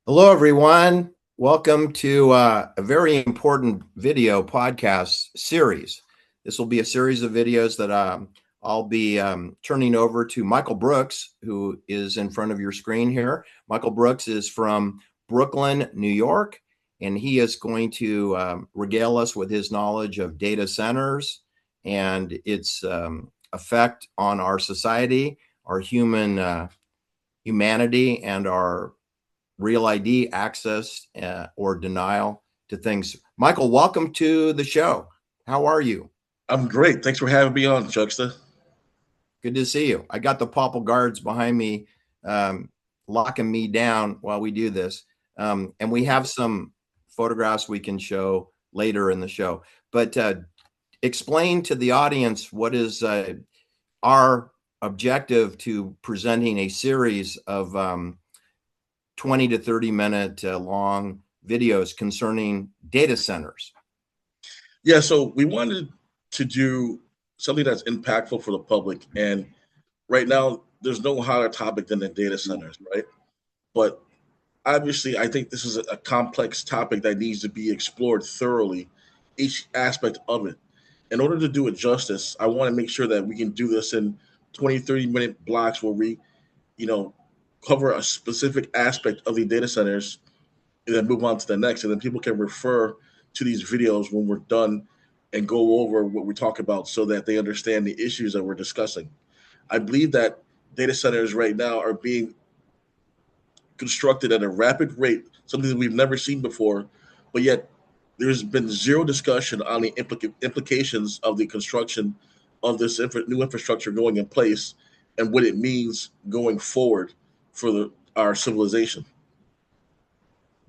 Hello, everyone. Welcome to a very important video podcast series. This will be a series of videos that I'll be turning over to Michael Brooks, who is in front of your screen here. Michael Brooks is from Brooklyn, New York, and he is going to regale us with his knowledge of data centers and its effect on our society, our humanity, and our Real ID access or denial to things. Michael, welcome to the show. How are you? I'm great. Thanks for having me on, Chuckster. Good to see you. I got the Popple guards behind me, um, locking me down while we do this. And we have some photographs we can show later in the show. But explain to the audience what is our objective to presenting a series of 20 to 30-minute long videos concerning data centers. Yeah, so we wanted to do something that's impactful for the public. And right now, there's no hotter topic than the data centers, right? But obviously, I think this is a complex topic that needs to be explored thoroughly, each aspect of it. In order to do it justice, I want to make sure that we can do this in 20, 30-minute blocks where we, you know, cover a specific aspect of the data centers and then move on to the next. And then people can refer to these videos when we're done and go over what we talk about so that they understand the issues that we're discussing. I believe that data centers right now are being constructed at a rapid rate, something that we've never seen before, but yet there's been zero discussion on the implications of the construction of this new infrastructure going in place and what it means going forward for our civilization.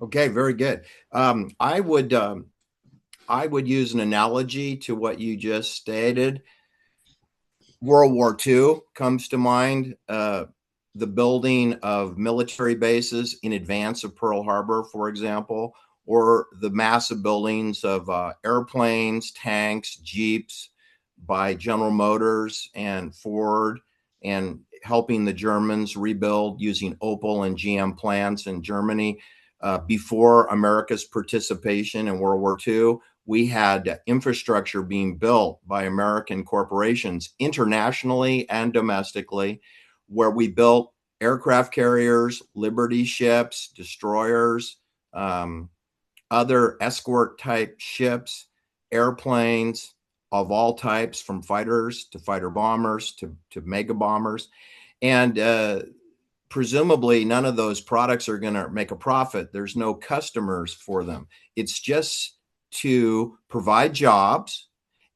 Okay, very good. I would use an analogy to what you just stated. World War II comes to mind. The building of military bases in advance of Pearl Harbor, for example, or the massive buildings of airplanes, tanks, jeeps by General Motors and Ford, and helping the Germans rebuild using Opel and GM plants in Germany. Before America's participation in World War II, we had infrastructure being built by American corporations internationally and domestically, where we built aircraft carriers, Liberty ships, destroyers, um, other escort type ships, airplanes of all types, from fighters to fighter bombers to mega bombers. And presumably, none of those products are going to make a profit. There's no customers for them. It's just to provide jobs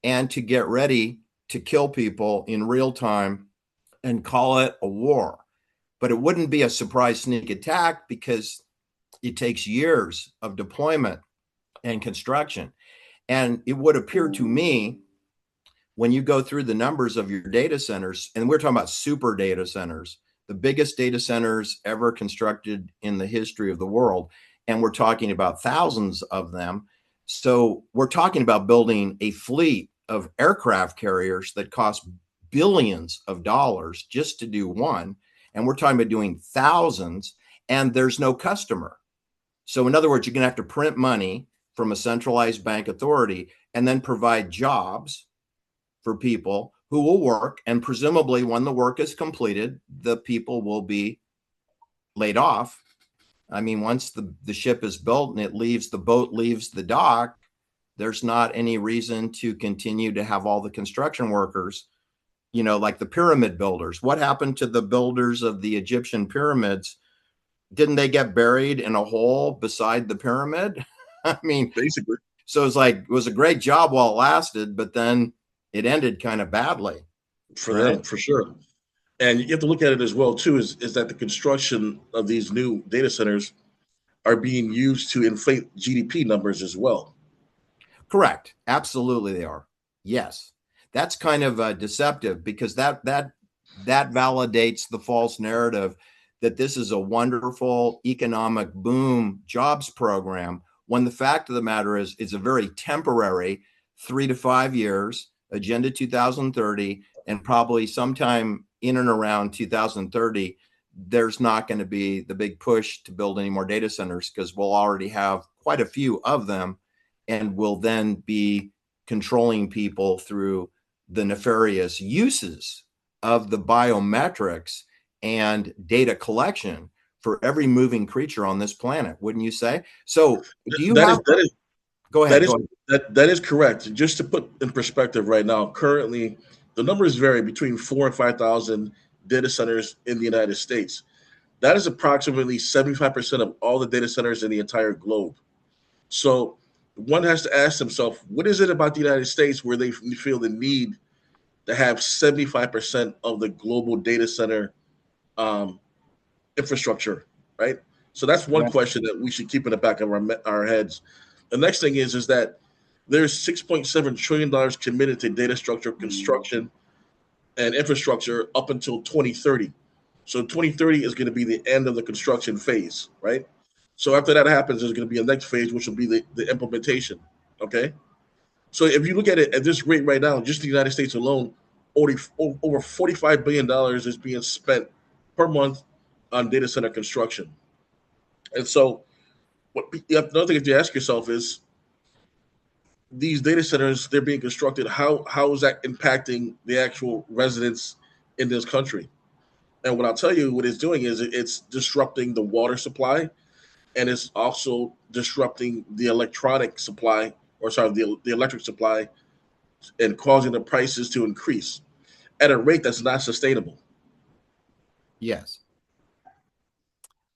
and to get ready to kill people in real time and call it a war. But it wouldn't be a surprise sneak attack because it takes years of deployment and construction. And it would appear to me, when you go through the numbers of your data centers, and we're talking about super data centers, the biggest data centers ever constructed in the history of the world, and we're talking about thousands of them. So we're talking about building a fleet of aircraft carriers that cost billions of dollars just to do one. And we're talking about doing thousands, and there's no customer. So, in other words, you're going to have to print money from a centralized bank authority and then provide jobs for people who will work. And presumably, when the work is completed, the people will be laid off. I mean, once the ship is built and the boat leaves the dock, there's not any reason to continue to have all the construction workers, like the pyramid builders. What happened to the builders of the Egyptian pyramids? Didn't they get buried in a hole beside the pyramid? I mean, Basically, so it was a great job while it lasted, but then it ended kind of badly, for right? them, for sure. And you have to look at it as well too. Is that the construction of these new data centers are being used to inflate GDP numbers as well? Correct. Absolutely, they are. Yes, that's kind of deceptive because that validates the false narrative that this is a wonderful economic boom jobs program. When the fact of the matter is, it's a very temporary 3 to 5 years Agenda 2030, and probably sometime in and around 2030, there's not going to be the big push to build any more data centers because we'll already have quite a few of them, and we'll then be controlling people through the nefarious uses of the biometrics and data collection for every moving creature on this planet, wouldn't you say? So do you That have, is that is go that ahead, is go ahead. that is correct. Just to put in perspective, right now, currently, the numbers vary between 4 and 5,000 data centers in the United States. That is approximately 75% of all the data centers in the entire globe. So one has to ask themselves, what is it about the United States where they feel the need to have 75% of the global data center um, infrastructure, right? So that's one Yeah. question that we should keep in the back of our heads. The next thing is that there's $6.7 trillion committed to data structure construction and infrastructure up until 2030. So 2030 is going to be the end of the construction phase, right? So after that happens, there's going to be a next phase, which will be the implementation. Okay. So if you look at it at this rate right now, just the United States alone, over $45 billion is being spent per month on data center construction. And so what another thing that you ask yourself is these data centers, they're being constructed, how is that impacting the actual residents in this country? And what I'll tell you, what it's doing is it's disrupting the water supply, and it's also disrupting the electronic supply, or sorry, the electric supply, and causing the prices to increase at a rate that's not sustainable. Yes.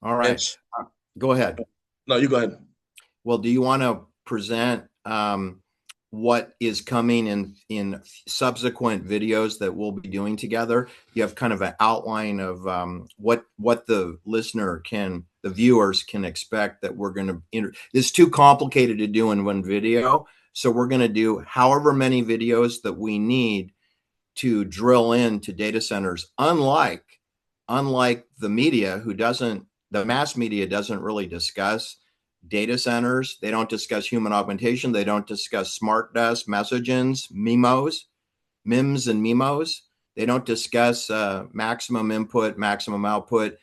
All And right. Go ahead. no, you go ahead. Well, do you want to present what is coming in subsequent videos that we'll be doing together? You have kind of an outline of what the viewers can expect that we're going to. It's too complicated to do in one video, so we're going to do however many videos that we need to drill into data centers. Unlike the media, the mass media doesn't really discuss data centers. They don't discuss human augmentation. They don't discuss smart desk, mesogens, MIMS and MIMOs. They don't discuss maximum input, maximum output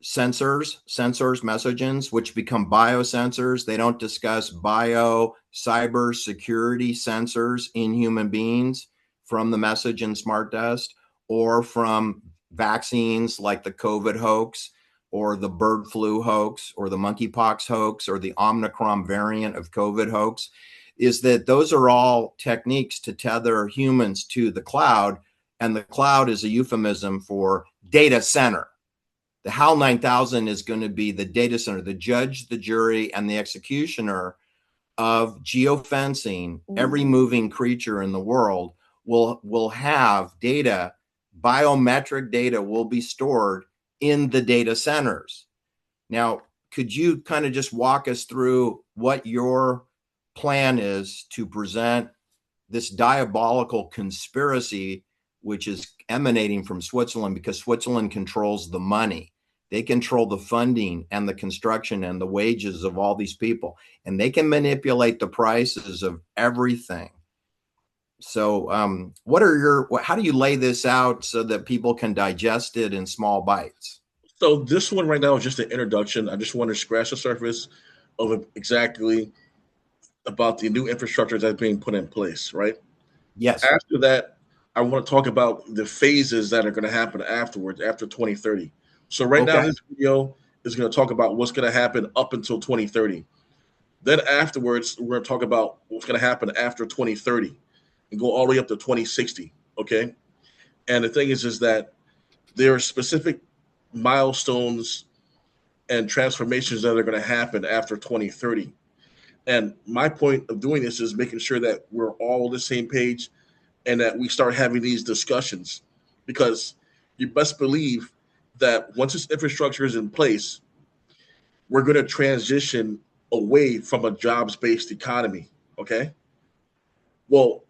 sensors, mesogens, which become biosensors. They don't discuss cyber security sensors in human beings from the message and smart desk, or from vaccines like the COVID hoax, or the bird flu hoax, or the monkeypox hoax, or the Omicron variant of COVID hoax, is that those are all techniques to tether humans to the cloud. And the cloud is a euphemism for data center. The HAL 9000 is going to be the data center, the judge, the jury, and the executioner of geofencing. Every moving creature in the world will have data. Biometric data will be stored in the data centers. Now, could you kind of just walk us through what your plan is to present this diabolical conspiracy, which is emanating from Switzerland, because Switzerland controls the money. They control the funding and the construction and the wages of all these people, and they can manipulate the prices of everything. So how do you lay this out so that people can digest it in small bites? So this one right now is just an introduction. I just want to scratch the surface of exactly about the new infrastructure that's being put in place, right? Yes. After that, I want to talk about the phases that are going to happen afterwards, after 2030. So right now, this video is going to talk about what's going to happen up until 2030. Then afterwards, we're going to talk about what's going to happen after 2030 and go all the way up to 2060. Okay. And the thing is that there are specific milestones and transformations that are going to happen after 2030. And my point of doing this is making sure that we're all on the same page and that we start having these discussions, because you best believe that once this infrastructure is in place, we're going to transition away from a jobs-based economy. Okay. Well,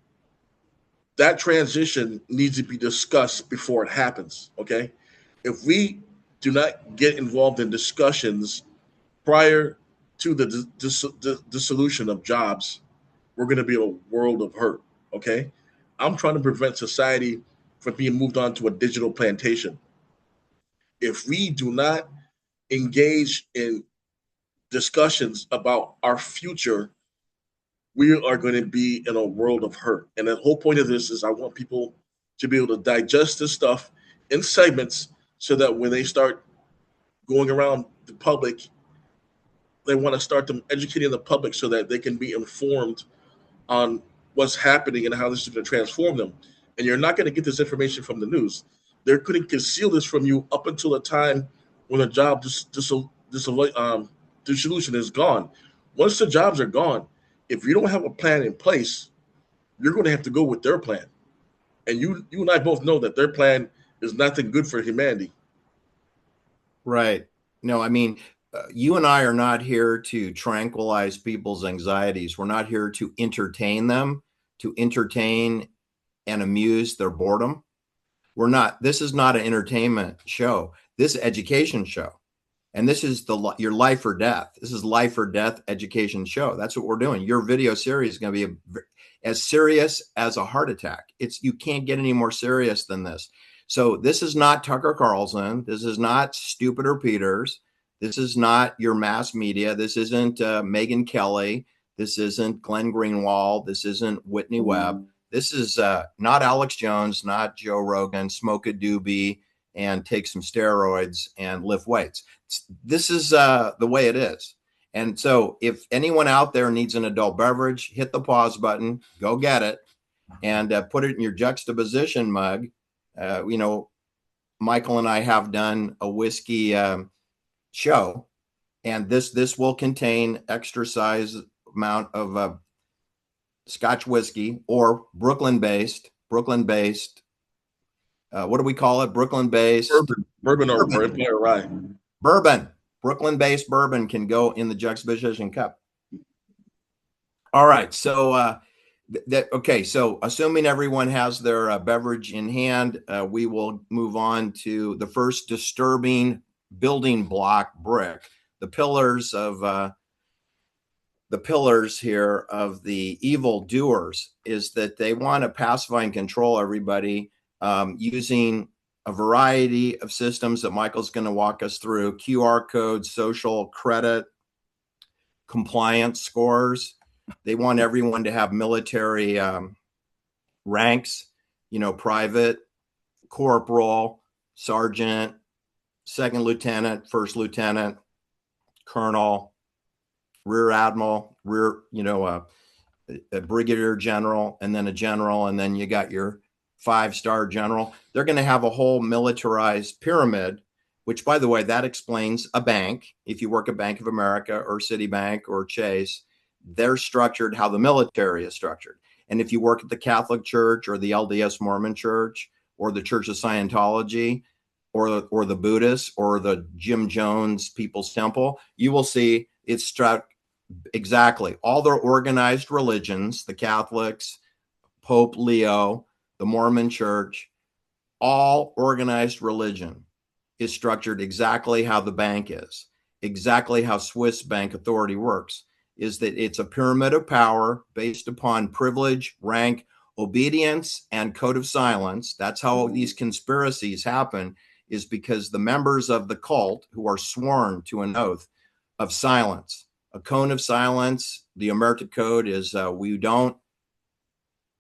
that transition needs to be discussed before it happens. Okay. If we do not get involved in discussions prior to the dissolution of jobs, we're going to be in a world of hurt. Okay. I'm trying to prevent society from being moved on to a digital plantation. if we do not engage in discussions about our future, we are going to be in a world of hurt. And the whole point of this is I want people to be able to digest this stuff in segments so that when they start going around the public, they want to start them educating the public so that they can be informed on what's happening and how this is going to transform them. And you're not going to get this information from the news. They're going to conceal this from you up until a time when the job dissolution is gone. Once the jobs are gone, if you don't have a plan in place, you're going to have to go with their plan. And you and I both know that their plan is nothing good for humanity. Right. No, I mean, you and I are not here to tranquilize people's anxieties. We're not here to entertain them, to entertain and amuse their boredom. We're not, this is not an entertainment show. This is education show. And this is your life or death. This is life or death education show. That's what we're doing. Your video series is going to be as serious as a heart attack. You can't get any more serious than this. So this is not Tucker Carlson. This is not Stupider Peters. This is not your mass media. This isn't Megyn Kelly. This isn't Glenn Greenwald. This isn't Whitney Webb. This is not Alex Jones, not Joe Rogan. Smoke a doobie and take some steroids and lift weights. This is the way it is. And so if anyone out there needs an adult beverage, hit the pause button, go get it, and put it in your juxtaposition mug. Michael and I have done a whiskey show, and this will contain extra size amount of Scotch whiskey or Brooklyn-based. What do we call it? Brooklyn-based bourbon or Empire Rye. Bourbon. Brooklyn-based bourbon can go in the juxtaposition cup. All right. So okay. So assuming everyone has their beverage in hand, we will move on to the first disturbing building block brick. The pillars here of the evil doers is that they want to pacify and control everybody using a variety of systems that Michael's going to walk us through: QR codes, social credit, compliance scores. They want everyone to have military ranks, private, corporal, sergeant, second lieutenant, first lieutenant, colonel, rear admiral, a brigadier general, and then a general, and then you got your 5-star general. They're going to have a whole militarized pyramid, which, by the way, that explains a bank. If you work at Bank of America or Citibank or Chase, they're structured how the military is structured. And if you work at the Catholic Church or the LDS Mormon Church or the Church of Scientology or the Buddhists or the Jim Jones People's Temple, you will see it's struck exactly. All their organized religions, the Catholics, Pope Leo, the Mormon Church, all organized religion is structured exactly how the bank is, exactly how Swiss Bank Authority works, is that it's a pyramid of power based upon privilege, rank, obedience, and code of silence. That's how these conspiracies happen, is because the members of the cult who are sworn to an oath of silence, a cone of silence. The Omerta Code is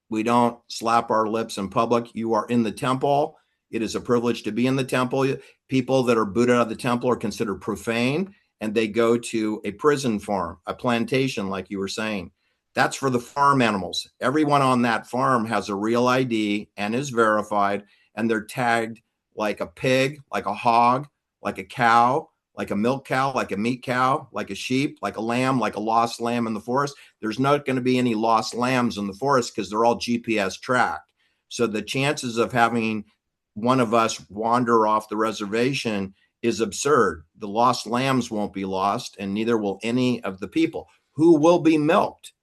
we don't slap our lips in public. You are in the temple. It is a privilege to be in the temple. People that are booted out of the temple are considered profane, and they go to a prison farm, a plantation, like you were saying. That's for the farm animals. Everyone on that farm has a real ID and is verified, and they're tagged like a pig, like a hog, like a cow, like a milk cow, like a meat cow, like a sheep, like a lamb, like a lost lamb in the forest. There's not going to be any lost lambs in the forest because they're all GPS tracked. So the chances of having one of us wander off the reservation is absurd. The lost lambs won't be lost, and neither will any of the people who will be milked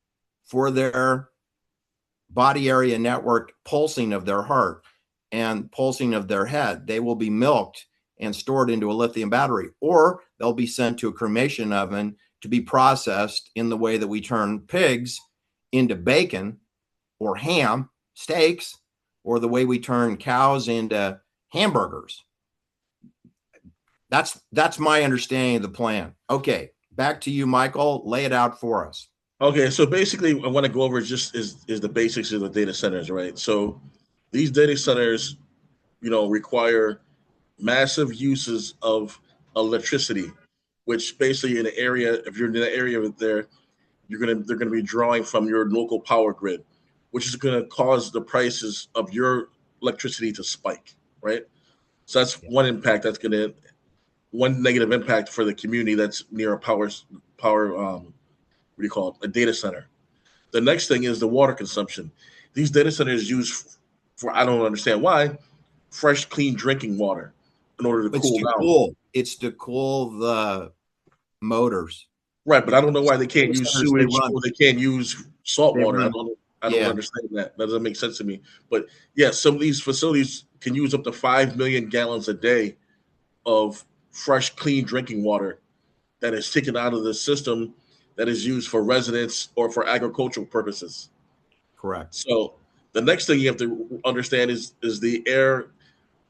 for their body area network pulsing of their heart and pulsing of their head. They will be milked and stored into a lithium battery, or they'll be sent to a cremation oven to be processed in the way that we turn pigs into bacon or ham, steaks, or the way we turn cows into hamburgers. That's my understanding of the plan. Okay, back to you, Michael. Lay it out for us. Okay, so basically, I want to go over is the basics of the data centers, right? So these data centers, require massive uses of electricity, which basically in an area, if you're in an area there, they're gonna be drawing from your local power grid, which is gonna cause the prices of your electricity to spike, right? So that's Yeah. one impact. That's gonna one negative impact for the community that's near a power what do you call it, a data center. The next thing is the water consumption. These data centers use for I don't understand why fresh, clean drinking water in order to It's cool to down. cool. It's to cool the motors. Right, but I don't know why they can't Data use centers, they sewage run. or they can't use salt They water. run. I don't Yeah, understand that. That doesn't make sense to me. But yeah, some of these facilities can use up to 5 million gallons a day of fresh, clean drinking water that is taken out of the system that is used for residents or for agricultural purposes. correct. So the next thing you have to understand is the air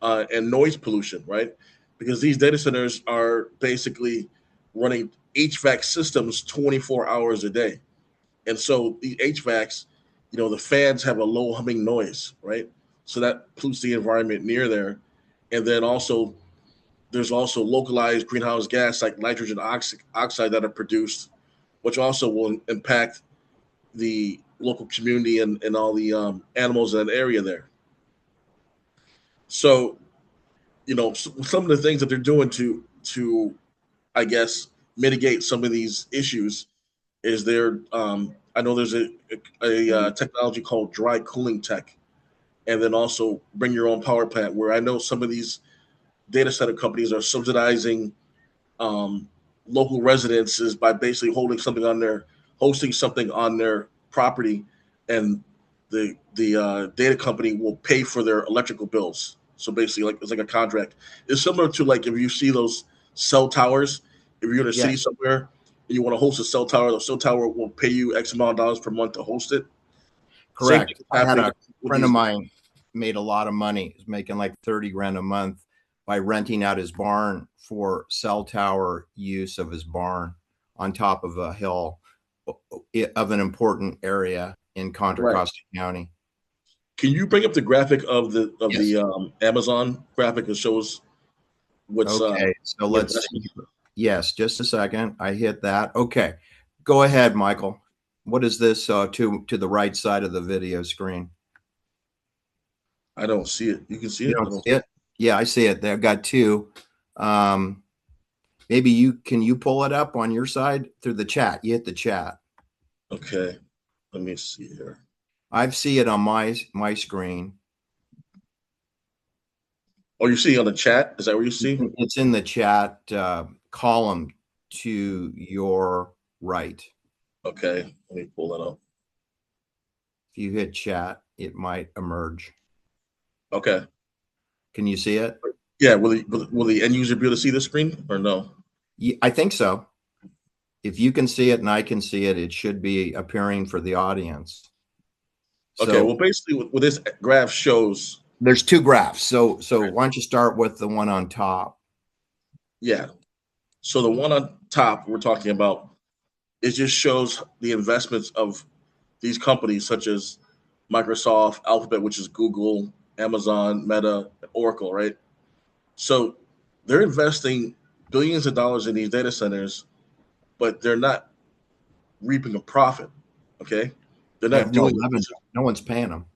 and noise pollution, right? Because these data centers are basically running HVAC systems 24 hours a day. And so the HVACs, the fans have a low humming noise, right? So that pollutes the environment near there. And then also, there's also localized greenhouse gas like nitrogen oxide that are produced, which also will impact the local community and all the animals in that area there. So some of the things that they're doing to I guess mitigate some of these issues is there. I know there's a technology called dry cooling tech, and then also bring your own power plant. Where I know some of these data center companies are subsidizing um, local residences by basically hosting something on their property, and the data company will pay for their electrical bills. So basically, like it's like a contract. It's similar to like if you see those cell towers. If you're in a city Yes, somewhere and you want to host a cell tower, the cell tower will pay you X amount of dollars per month to host it. Same thing correct. is I had happening a with friend of these. mine made a lot of money. He's making like 30 grand a month by renting out his barn for cell tower use of his barn on top of a hill of an important area in Contra Right. Costa County. Can you bring up the graphic of Yes. the Amazon graphic that shows what's Okay. So the let's see. investment? Yes, just a second. I hit that. Okay. Go ahead, Michael. What is this to the right side of the video screen? I don't see it. You can see You it. I don't don't see see it. it? Yeah, I see it. There got two. Um, maybe you pull it up on your side through the chat. You hit the chat. Okay, let me see here. I see it on my screen. Oh, you see on the chat? Is that where you see? It's in the chat column to your right. Okay, let me pull that up. If you hit chat, it might emerge. Okay. Can you see it? Yeah. Will the end user be able to see the screen or no? I think so. If you can see it and I can see it, it should be appearing for the audience. Okay. So Well, basically, what this graph shows. there's two graphs. So why don't you start with the one on top? Yeah. So the one on top we're talking about, it just shows the investments of these companies such as Microsoft, Alphabet, which is Google, Amazon, Meta, Oracle, right? So they're investing billions of dollars in these data centers, but they're not reaping a profit. Okay, they're They not have no doing it. revenue. No one's paying them.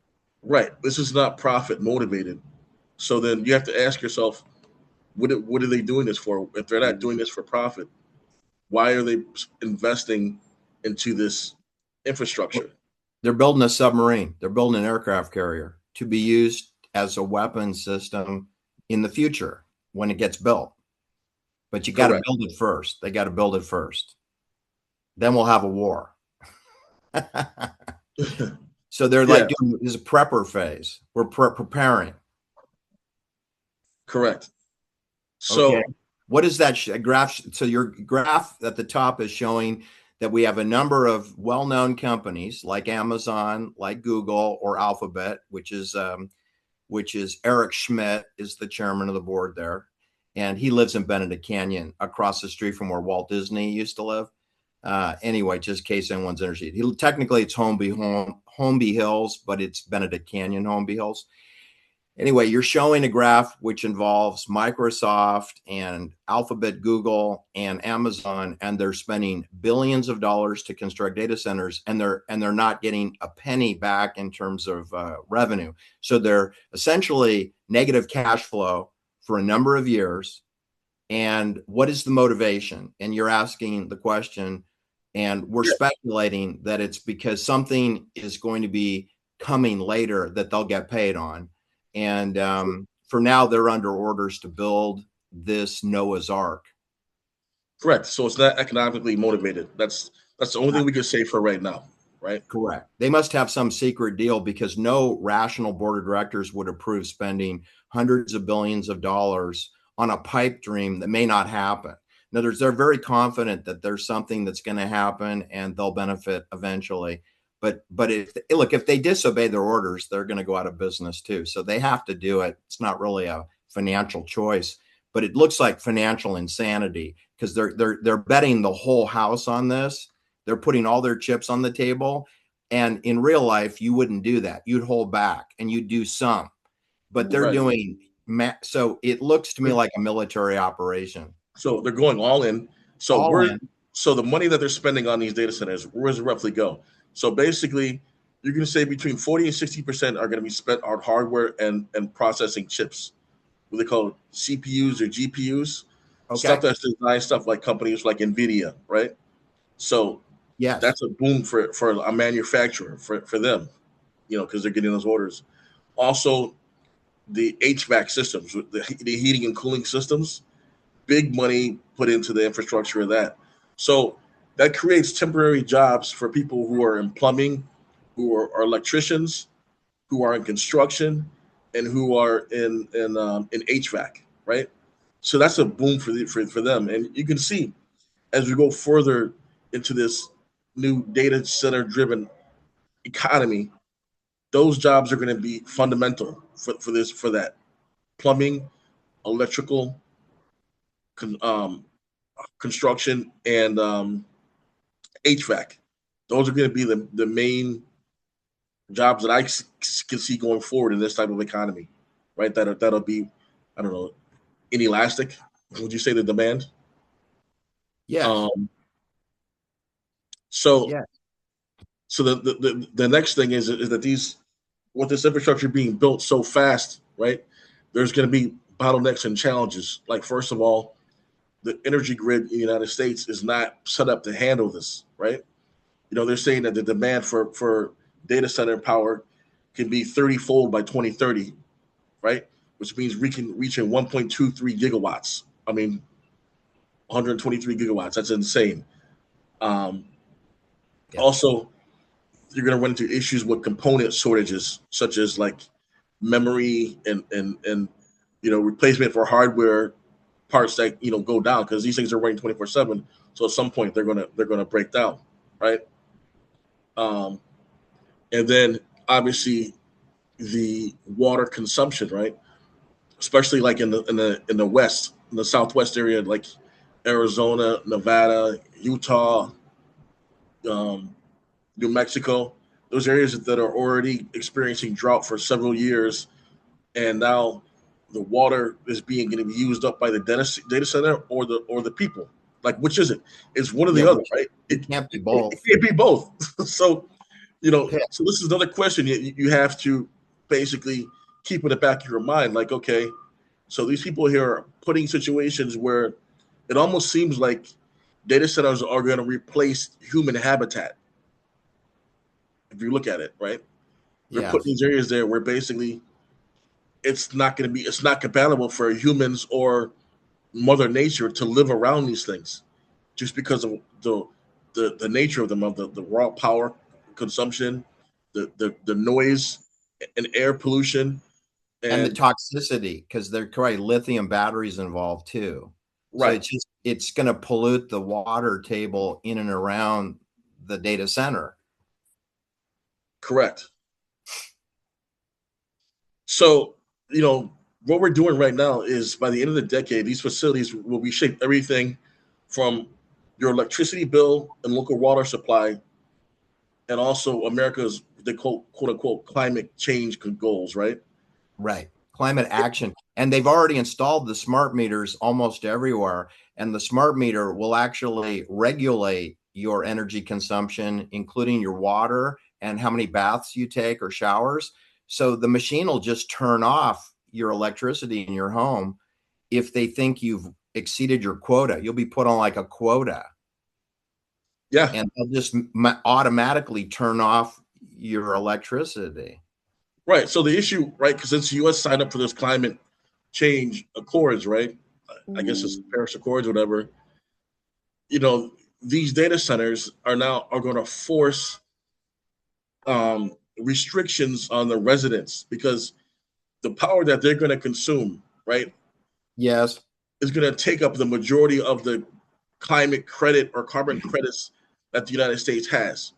Right. This is not profit motivated. So then you have to ask yourself, what are they doing this for? If they're not doing this for profit, why are they investing into this infrastructure? They're building a submarine. They're building an aircraft carrier to be used as a weapon system in the future when it gets built. But you got to Correct. build it first. They got to build it first. Then we'll have a war. So they're Yeah. like doing this is a prepper phase. We're preparing. Correct. Okay. So What is that graph? So your graph at the top is showing that we have a number of well-known companies like Amazon, like Google or Alphabet, which is Eric Schmidt is the chairman of the board there. and he lives in Benedict Canyon, across the street from where Walt Disney used to live. Anyway, just in case anyone's interested, technically it's Holmby Hills, but it's Benedict Canyon Holmby Hills. Anyway, you're showing a graph which involves Microsoft and Alphabet, Google, and Amazon, and they're spending billions of dollars to construct data centers, and they're not getting a penny back in terms of revenue. So they're essentially negative cash flow for a number of years. And what is the motivation? And you're asking the question, and we're speculating that it's because something is going to be coming later that they'll get paid on. And for now, they're under orders to build this Noah's Ark. Correct. So it's not economically motivated. That's the only thing we can say for right now, right? Correct. They must have some secret deal, because no rational board of directors would approve spending hundreds of billions of dollars on a pipe dream that may not happen. In other words, they're very confident that there's something that's going to happen and they'll benefit eventually. But if they disobey their orders, they're going to go out of business too. So they have to do it. It's not really a financial choice, but it looks like financial insanity, because they're betting the whole house on this. They're putting all their chips on the table. And in real life, you wouldn't do that. You'd hold back and you'd do some, but they're doing. So it looks to me like a military operation. So they're going all in. So so the money that they're spending on these data centers, where does it roughly go? So basically, you're going to say between 40 and 60% are going to be spent on hardware and processing chips, what they call CPUs or GPUs, stuff that's designed, stuff like companies like NVIDIA, right? So yes, that's a boom for a manufacturer, for them, because they're getting those orders. Also, the HVAC systems, the heating and cooling systems, big money put into the infrastructure of that. So that creates temporary jobs for people who are in plumbing, who are electricians, who are in construction, and who are in HVAC, right? So that's a boom for them. And you can see, as we go further into this new data center driven economy, those jobs are going to be fundamental for that plumbing, electrical, construction, and HVAC. Those are going to be the main jobs that I can see going forward in this type of economy, right? That'll be, I don't know, inelastic. Would you say the demand? Yes. So the next thing is that with this infrastructure being built so fast, right? There's going to be bottlenecks and challenges. Like, first of all, the energy grid in the United States is not set up to handle this, right? They're saying that the demand for data center power can be 30-fold by 2030, right? Which means we can reach 1.23 gigawatts. I mean, 123 gigawatts. That's insane. Also, you're going to run into issues with component shortages, such as like memory and replacement for hardware parts that go down, because these things are running 24/7. So at some point they're gonna break down, right? And then obviously the water consumption, right? Especially like in the west, in the southwest area, like Arizona, Nevada, Utah, New Mexico, those areas that are already experiencing drought for several years, and now the water is being getting used up by the data center or the people. Like, which is it? It's one or the other, right? It can't be both. It can't be both. So, so this is another question you have to basically keep in the back of your mind. Like, okay, so these people here are putting situations where it almost seems like data centers are going to replace human habitat. If you look at it, right? They're putting these areas there where basically it's not compatible for humans or Mother Nature to live around these things, just because of the nature of them, of the raw power consumption, the noise and air pollution, and the toxicity, because there are probably lithium batteries involved too. Right. So it's going to pollute the water table in and around the data center. Correct. So, what we're doing right now is by the end of the decade, these facilities will reshape everything from your electricity bill and local water supply, and also America's the quote unquote climate change goals, right? Right. Climate action. And they've already installed the smart meters almost everywhere. And the smart meter will actually regulate your energy consumption, including your water and how many baths you take or showers. So the machine will just turn off your electricity in your home if they think you've exceeded your quota. You'll be put on like a quota, Yeah, and they'll just automatically turn off your electricity. right. So the issue, right, because since the U.S. signed up for this climate change accords, right? I guess it's Paris Accords, whatever. You know, these data centers are going to force restrictions on the residents because the power that they're going to consume, right, Yes. is going to take up the majority of the climate credit or carbon credits that the United States has.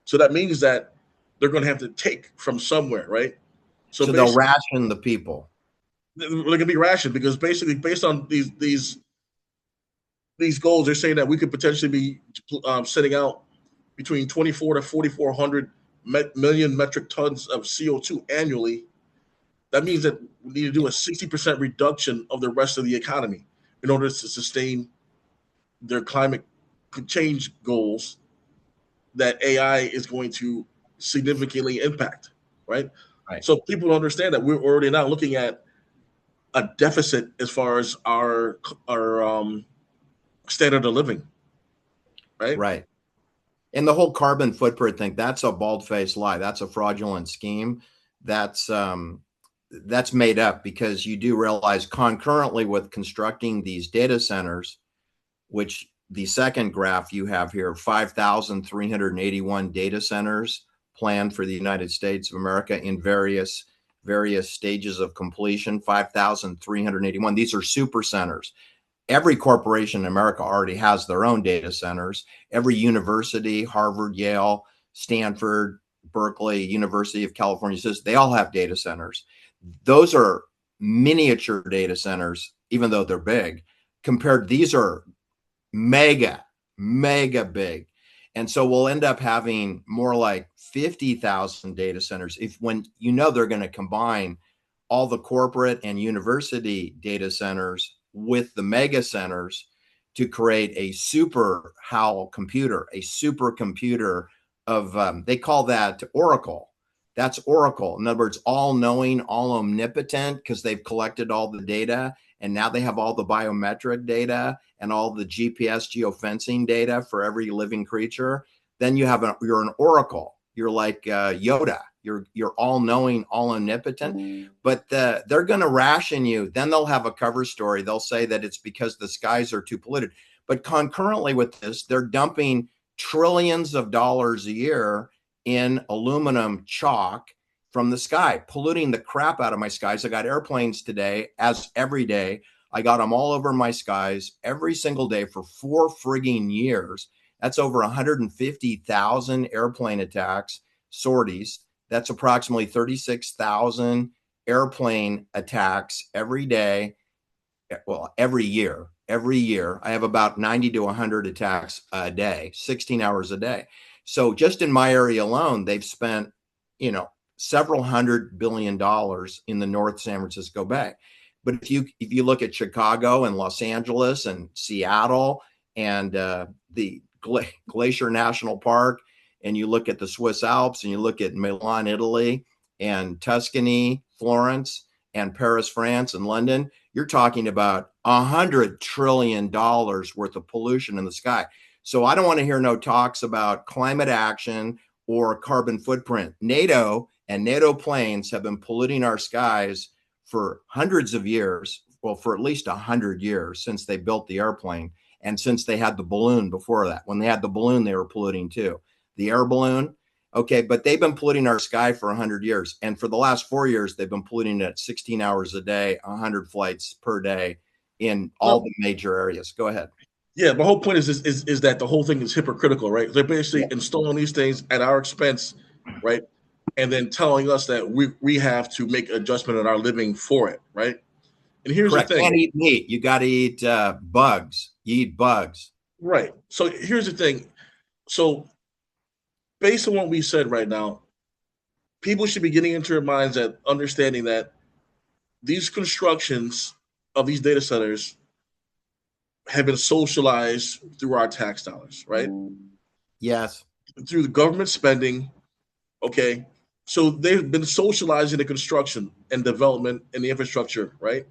So that means that they're going to have to take from somewhere, right? So So they'll basically, ration the people. they're going to be rationed because basically, based on these goals, they're saying that we could potentially be setting out between 24 to 4,400 million metric tons of CO2 annually. That means that we need to do a 60% reduction of the rest of the economy in order to sustain their climate change goals that AI is going to significantly impact, right? Right. So people understand that we're already now looking at a deficit as far as our standard of living, right? Right. And the whole carbon footprint thing, that's a bald-faced lie. That's a fraudulent scheme. That's that's made up because you do realize concurrently with constructing these data centers, which the second graph you have here, 5,381 data centers planned for the United States of America in various stages of completion, 5,381. These are super centers. Every corporation in America already has their own data centers. Every university, Harvard, Yale, Stanford, Berkeley, University of California, they all have data centers. Those are miniature data centers, even though they're big. Compared, these are mega, mega big. And so we'll end up having more like 50,000 data centers if when they're going to combine all the corporate and university data centers with the mega centers to create a super HAL computer, a supercomputer of, they call that Oracle. That's Oracle. In other words, all knowing, all omnipotent, because they've collected all the data and now they have all the biometric data and all the GPS geofencing data for every living creature. Then you're an Oracle. You're like Yoda. You're all knowing, all omnipotent, but they're going to ration you. Then they'll have a cover story. They'll say that it's because the skies are too polluted. But concurrently with this, they're dumping trillions of dollars a year in aluminum chalk from the sky, polluting the crap out of my skies. I got airplanes today, as every day. I got them all over my skies every single day for 4 frigging years. That's over 150,000 airplane attacks, sorties. That's approximately 36,000 airplane attacks every day. Well, every year. Every year, I have about 90 to 100 attacks a day, 16 hours a day. So just in my area alone, they've spent, several $100 billion in the North San Francisco Bay. But if you look at Chicago and Los Angeles and Seattle and the Glacier National Park, and you look at the Swiss Alps and you look at Milan, Italy, and Tuscany, Florence, and Paris, France, and London, you're talking about $100 trillion worth of pollution in the sky. So I don't want to hear no talks about climate action or carbon footprint. NATO and NATO planes have been polluting our skies for hundreds of years, well, for at least 100 years since they built the airplane and since they had the balloon before that. When they had the balloon, they were polluting too. The air balloon, okay, but they've been polluting our sky for 100 years. And for the last 4 years, they've been polluting it 16 hours a day, 100 flights per day in all the major areas. Go ahead. Yeah, my whole point is that the whole thing is hypocritical, right? They're basically installing these things at our expense, right? And then telling us that we have to make adjustment in our living for it, right? And here's Correct. the thing. Can't eat meat. You got to eat bugs. You eat bugs. Right. So here's the thing. So based on what we said right now, people should be getting into their minds that understanding that these constructions of these data centers have been socialized through our tax dollars, right? Yes. Through the government spending. Okay. So they've been socializing the construction and development and the infrastructure, right?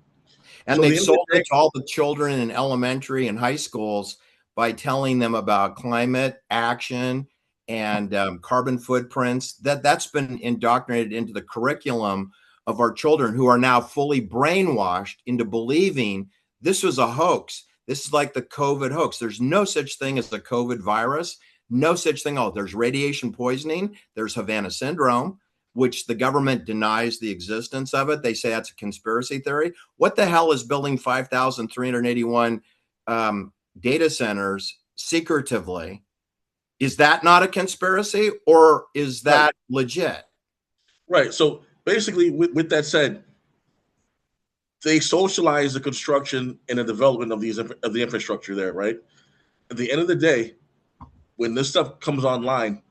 And So at the they've end of the sold day, it to all the children in elementary and high schools by telling them about climate action and carbon footprints. That's been indoctrinated into the curriculum of our children, who are now fully brainwashed into believing this was a hoax. This is like the COVID hoax. There's no such thing as the COVID virus. No such thing. Oh, there's radiation poisoning. There's Havana syndrome, which the government denies the existence of it. They say that's a conspiracy theory. What the hell is building 5,381 data centers secretively? Is that not a conspiracy, or is that legit? right. So basically, with that said, they socialize the construction and the development of the infrastructure there, right? At the end of the day, when this stuff comes online,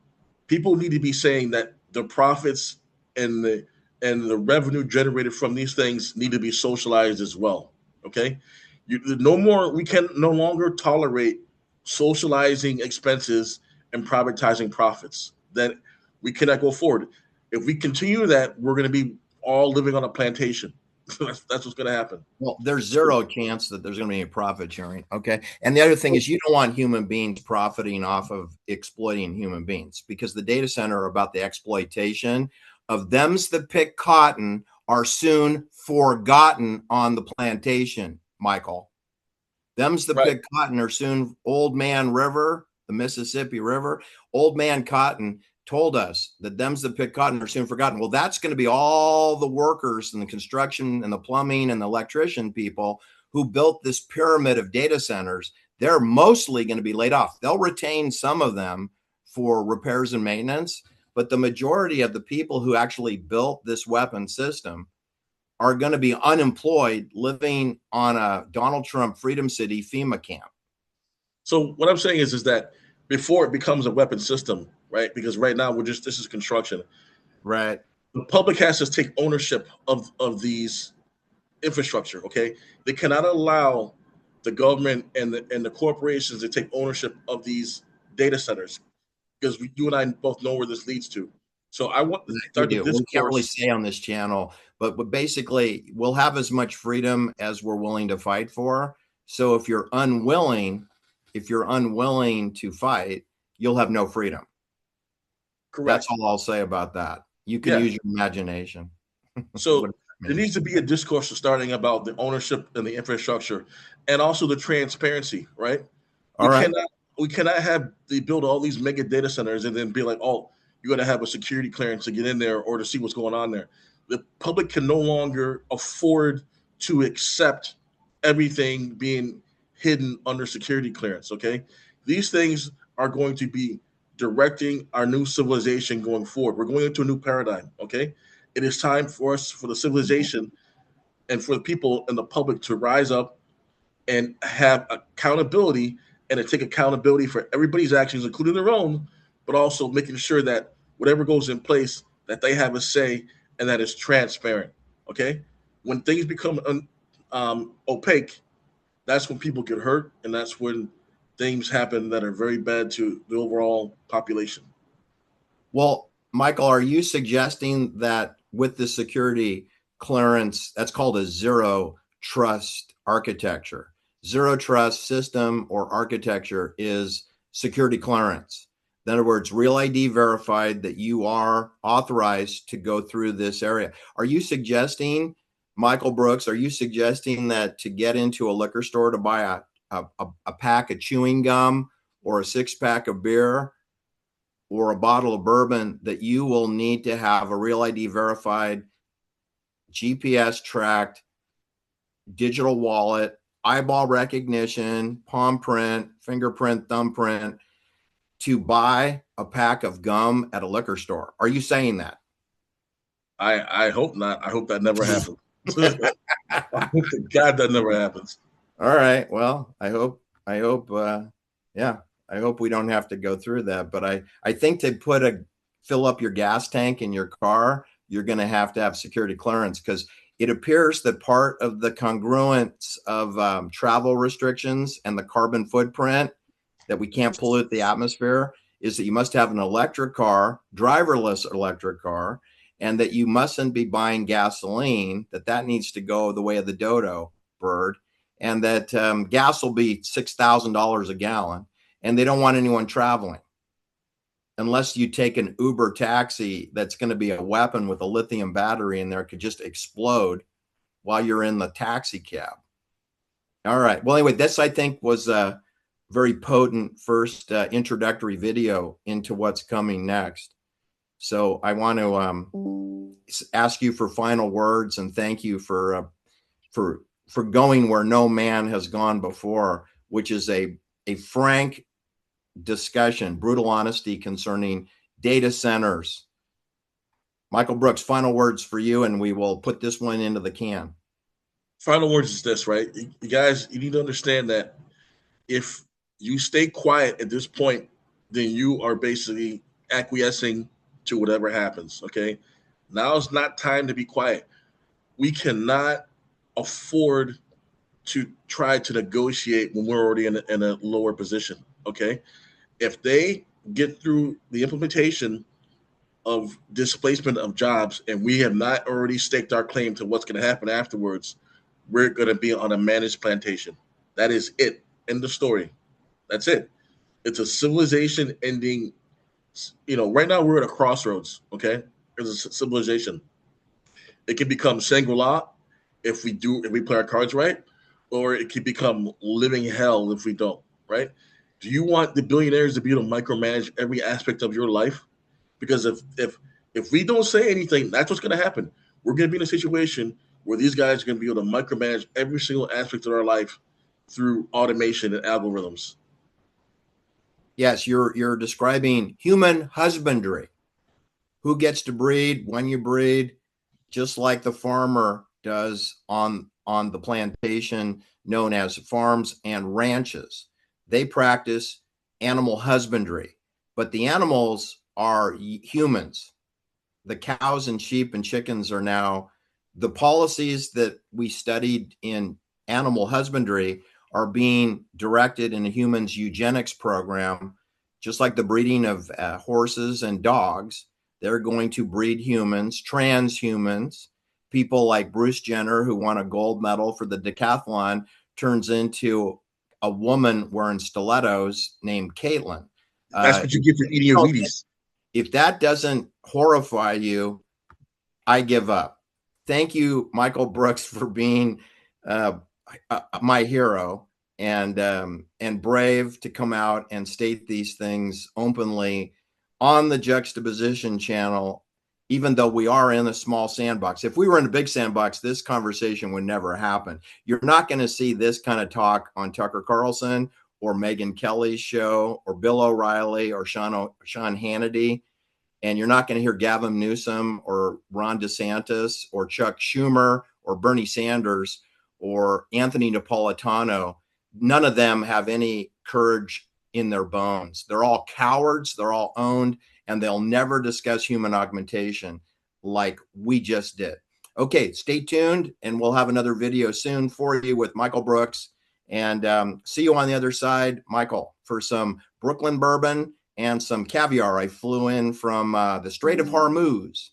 people need to be saying that the profits and the revenue generated from these things need to be socialized as well. Okay, no more. We can no longer tolerate socializing expenses and privatizing profits. That we cannot go forward. If we continue that, we're going to be all living on a plantation. That's what's going to happen. Well, there's zero chance that there's going to be any profit sharing. Okay. And the other thing is, you don't want human beings profiting off of exploiting human beings, because the data center are about the exploitation of thems that pick cotton are soon forgotten on the plantation, Michael. Thems that Right. pick cotton are soon Old Man River, the Mississippi River. Old Man Cotton told us that thems that pick cotton are soon forgotten. Well, that's going to be all the workers and the construction and the plumbing and the electrician people who built this pyramid of data centers. They're mostly going to be laid off. They'll retain some of them for repairs and maintenance, but the majority of the people who actually built this weapon system are going to be unemployed, living on a Donald Trump Freedom City FEMA camp. So what I'm saying is that before it becomes a weapon system, right? Because right now this is construction. Right. The public has to take ownership of these infrastructure. Okay, they cannot allow the government and the corporations to take ownership of these data centers, because you and I both know where this leads to. So I want to start the We can't really discourse. say on this channel, but basically we'll have as much freedom as we're willing to fight for. So if you're unwilling to fight, you'll have no freedom. Correct. That's all I'll say about that. You can use your imagination. So there needs to be a discourse starting about the ownership and the infrastructure, and also the transparency. Right. All right. We cannot have they build all these mega data centers and then be like, oh, you got to have a security clearance to get in there or to see what's going on there. The public can no longer afford to accept everything being hidden under security clearance. Okay, these things are going to be directing our new civilization going forward. We're going into a new paradigm. Okay, it is time for us, for the civilization and for the people and the public, to rise up and have accountability, and to take accountability for everybody's actions, including their own, but also making sure that whatever goes in place, that they have a say and that is transparent. Okay, when things become opaque, that's when people get hurt, and that's when things happen that are very bad to the overall population. Well, Michael, are you suggesting that with the security clearance, that's called a zero trust architecture? Zero trust system or architecture is security clearance. In other words, real ID verified that you are authorized to go through this area. Are you suggesting, Michael Brooks, are you suggesting that to get into a liquor store to buy a pack of chewing gum or a 6-pack of beer or a bottle of bourbon, that you will need to have a real ID verified, GPS tracked digital wallet, eyeball recognition, palm print, fingerprint, thumbprint to buy a pack of gum at a liquor store? Are you saying that? I hope not. I hope that never happens. I hope to God that never happens. All right. Well, yeah, I hope we don't have to go through that. But I think fill up your gas tank in your car, you're going to have security clearance, because it appears that part of the congruence of travel restrictions and the carbon footprint, that we can't pollute the atmosphere, is that you must have an electric car, driverless electric car, and that you mustn't be buying gasoline, that needs to go the way of the dodo bird, and that gas will be $6,000 a gallon, and they don't want anyone traveling unless you take an Uber taxi that's going to be a weapon with a lithium battery in there, could just explode while you're in the taxi cab. All right. Well, anyway, this I think was a very potent first introductory video into what's coming next. So I want to ask you for final words and thank you for going where no man has gone before, which is a frank discussion, brutal honesty concerning data centers. Michael Brooks, final words for you, and we will put this one into the can. Final words is this, right? You guys, you need to understand that if you stay quiet at this point, then you are basically acquiescing to whatever happens. Okay. Now is not time to be quiet. We cannot afford to try to negotiate when we're already in a lower position. Okay. If they get through the implementation of displacement of jobs and we have not already staked our claim to what's going to happen afterwards, we're going to be on a managed plantation. That is it. End of story. That's it. It's a civilization ending. Right now we're at a crossroads. Okay. There's a civilization. It can become Shangri-La if we play our cards right, or it can become living hell if we don't, right? Do you want the billionaires to be able to micromanage every aspect of your life? Because if we don't say anything, that's what's going to happen. We're going to be in a situation where these guys are going to be able to micromanage every single aspect of our life through automation and algorithms. Yes, you're describing human husbandry. Who gets to breed, when you breed, just like the farmer does on the plantation known as farms and ranches. They practice animal husbandry, but the animals are humans. The cows and sheep and chickens are now, the policies that we studied in animal husbandry are being directed in a humans eugenics program, just like the breeding of horses and dogs. They're going to breed humans, transhumans. People like Bruce Jenner, who won a gold medal for the decathlon, turns into a woman wearing stilettos named Caitlin. That's what you get for eating your Wheaties. If that doesn't horrify you, I give up. Thank you, Michael Brooks, for being my hero and brave to come out and state these things openly on the Juxtaposition channel, even though we are in a small sandbox. If we were in a big sandbox, this conversation would never happen. You're not going to see this kind of talk on Tucker Carlson or Megyn Kelly's show or Bill O'Reilly or Sean Hannity. And you're not going to hear Gavin Newsom or Ron DeSantis or Chuck Schumer or Bernie Sanders or Anthony Napolitano. None of them have any courage in their bones. They're all cowards. They're all owned, and they'll never discuss human augmentation like we just did. Okay, stay tuned, and we'll have another video soon for you with Michael Brooks. And see you on the other side, Michael, for some Brooklyn bourbon and some caviar I flew in from the Strait of Hormuz.